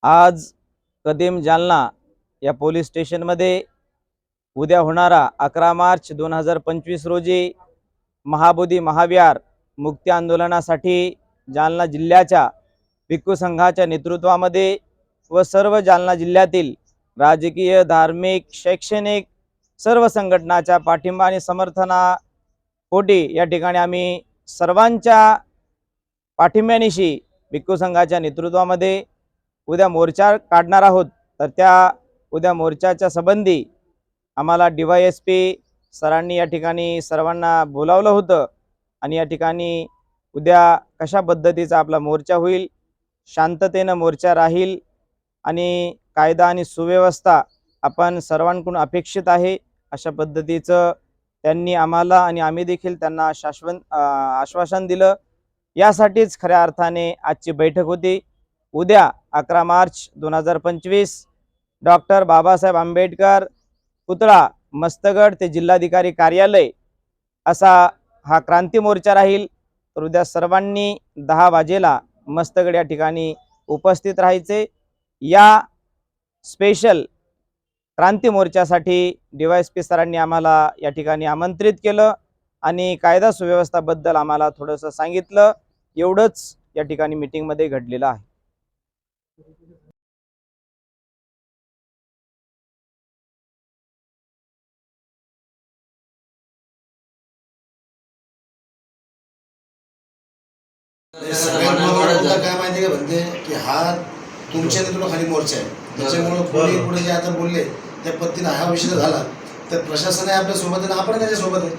आज कदीम जालना या पोलीस स्टेशनमध्ये उद्या होणारा 11 मार्च 2025 रोजी महाबोधी महाविहार मुक्ती आंदोलनासाठी जालना जिल्ह्याच्या भिक्खू संघाच्या नेतृत्वामध्ये व सर्व जालना जिल्ह्यातील राजकीय, धार्मिक, शैक्षणिक सर्व संघटनाच्या पाठिंबा आणि समर्थनापोटी या ठिकाणी आम्ही सर्वांच्या पाठिंब्यानिशी भिक्खू संघाच्या नेतृत्वामध्ये उद्या मोर्चा काढणार आहोत। तर त्या उद्या मोर्चाच्या संबंधी आम्हाला DYSP सरांनी या ठिकाणी सर्वांना बोलावलं होतं आणि या ठिकाणी उद्या कशा पद्धतीचा आपला मोर्चा होईल, शांततेने मोर्चा राहील आणि कायदा आणि सुव्यवस्था आपण सर्वांकडून अपेक्षित आहे अशा पद्धतीचं त्यांनी आम्हाला आणि आम्ही देखील त्यांना आश्वासन दिलं। यासाठीच खऱ्या अर्थाने आजची बैठक होती। उद्या 11 मार्च 2025 डॉक्टर बाबासाहेब आंबेडकर पुतळा मस्तगड ते जिल्हाधिकारी कार्यालय असा हा क्रांती मोर्चा राहील। तर उद्या सर्वांनी 10 वाजेला मस्तगड या ठिकाणी उपस्थित राहायचे। या स्पेशल क्रांती मोर्चासाठी DYSP सरांनी आम्हाला या ठिकाणी आमंत्रित केलं आणि कायदा सुव्यवस्थेबद्दल आम्हाला थोडंसं सांगितलं। एवढंच या ठिकाणी मीटिंगमध्ये घडलेलं आहे। सगळ्यात महत्त्वाचा मुद्दा काय माहिती का म्हणते की हा तुमच्या नेतृत्वाखाली मोर्चा आहे, त्याच्यामुळे कोणी पुढे जे आता बोलले त्या पद्धतीने हा विषय झाला तर प्रशासन आहे आपल्या सोबत आणि आपण त्याच्या सोबत आहे।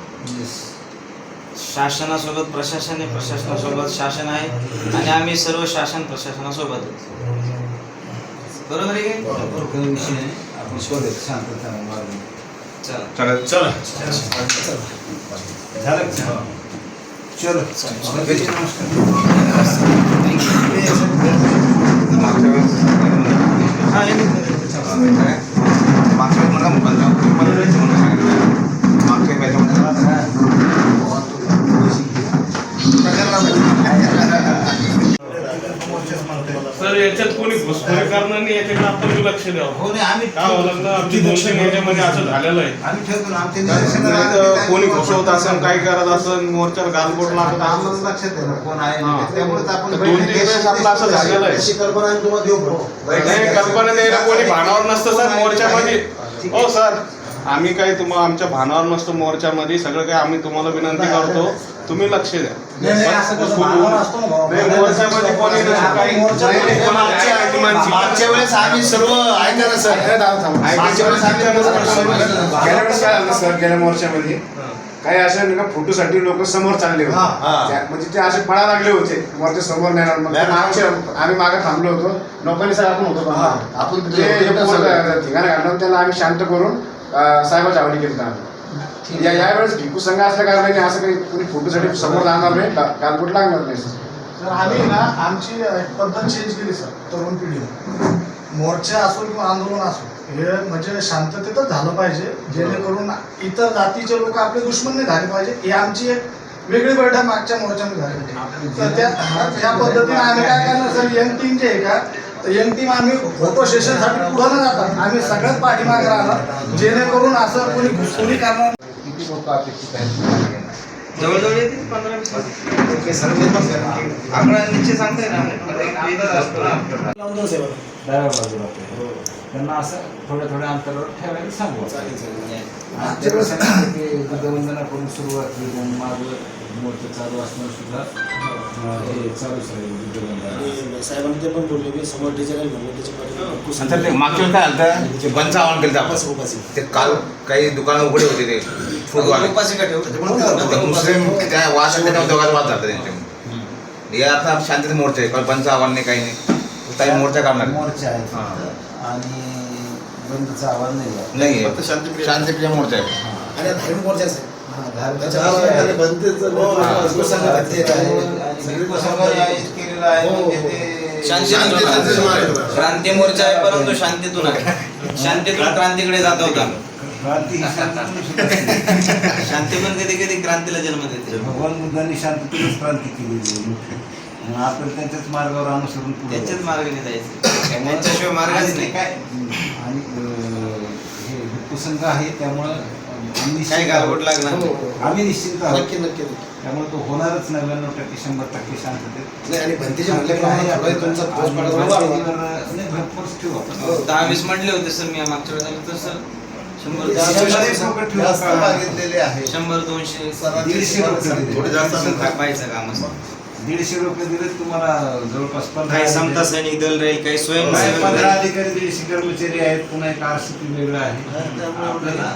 शासनासोबत प्रशासन आहे, प्रशासनासोबत शासन आहे आणि आम्ही सर्व शासन प्रशासनासोबत आहे। बरोबर आहे की आपण शोधत शांतता मार्ग चला चला झालं चलो सर याच्यात कोणी घुसखोरी करणार नाही, याच्याकडे आपण लक्ष द्यावं। काय होलं आमची 200 याच्यामध्ये असं झालेलं आहे। कोणी घुसवत असेल, काय करत असेल, मोर्चाला गालबोट लागत असेल, लक्षात आहे ना कोण आहे त्यामुळे आपण 2-3 वेळेस आपलं असं झालेलं आहे। अशी कल्पना आम्ही तुम्हाला देऊ नाही कल्पना नाही, कोणी भानावर नसतं सर मोर्चामध्ये। हो सर, आम्ही काही तुम्हाला आमच्या भानावर नसतो मोर्चामध्ये, सगळं काही आम्ही तुम्हाला विनंती करतो, तुम्ही लक्ष द्या। मोर्चामध्ये कोणी मागच्या वेळेस आम्ही सर्व ऐका ना सर, गेल्या मोर्चामध्ये काही असे फोटोसाठी लोक समोर चालले होते, म्हणजे ते असे पळा लागले होते मोर्चा समोर नेणार। मग आम्ही मागे थांबलो होतो, लोकांनी सर आपण होतो आपण ठिकाणी घालून त्याला आम्ही शांत करून साहेबाच्या हवाली केलं। यावेळेस भिक्खू संघ असल्या कारणाने असं काही कोणी फोटोसाठी समोर जाणार नाही, गालबोट लागणार नाही। सर आम्ही ना आमची पद्धत चेंज केली सर, तरुण पिढीने मोर्चा असो किंवा आंदोलन असो हे म्हणजे शांततेतच झालं पाहिजे, जेणेकरून इतर जातीचे लोक आपले दुश्मन नाही झाले पाहिजे। ही आमची एक वेगळी बैठक मागच्या मोर्चामध्ये झाली। तर त्या पद्धतीने आम्ही काय करणार सर, यंग टीम जे आहे का, तर यंग टीम आम्ही फोटो सेशनसाठी पुढं न जातात आम्ही सगळ्यात पाठीमागे राहणार, जेणेकरून असं कोणी घुसखोरी करणार। जवळजवळ येतील 15-20 आकडा निश्चित सांगता येणार त्यांना असं थोड्या अंतरावर ठेवायला सांगू। बुद्धवंदनाकडून सुरुवात केली, माझं मोर्चा चालू असणार सुद्धा हे चालूच राहील। साहेबांनी ते पण बोलले की समोर डिझाईल म्हणलं त्याच्या ते मागच्या वेळेस काय झालं, ते बंदचं आव्हान केलं आपण ते काल काही दुकानं उघडे होते ते फूडवाले मुस्लिम त्या वाद त्याच्यामध्ये दोघांचा वाद झाला त्यांच्यामध्ये। हे आता शांततेचा मोर्चा आहे, पण बंदचं आव्हान नाही, काही नाही, काही मोर्चा करणार मोर्चा आहे आणि बंदचं आव्हान नाही, फक्त शांततेचा मोर्चा आहे आणि धार्मिक मोर्चा आहे। क्रांती मोर्चा आहे, परंतु शांतीतून आहे, शांतीतून क्रांतीकडे जात होता। शांती पण कधी कधी क्रांतीला जन्म देते। भगवान बुद्धांनी शांततेतूनच क्रांती केली, आपण त्यांच्याच मार्गावर अनुसरून त्यांच्याच मार्गाने जायचं। त्यांच्याशिवाय मार्गच नाही. काय आणि हे प्रसंग आहे त्यामुळं आम्ही काही गालबोट लागणार नाही. आम्ही निश्चित आहोत. नक्की नक्की नक्की. त्यामुळे तो होणारच 99% 100% शांततेत. नाही आणि भंतीचे म्हटल्याप्रमाणे थोडं तुमचा पोस्ट आणि पाडा वाढवा. नाही, भरपूर ठेवू आपण. 10-20 म्हटले होते सर मी मागच्या वेळेस आलो तर सर 100 जास्त मागितलेले आहे. 100-200 150 रुपये दिले. थोडे जास्त असेल तर पाहायचं काम असतं. 150 रुपये दिले तुम्हाला जवळपास 15 काही समता सैनिक दल राहील, काही काय स्वयंसेवक 15 राहील. अधिकारी 150 कर्मचारी आहेत, पुन्हा एक RCP वेगळं आहे. त्यामुळे आपल्याला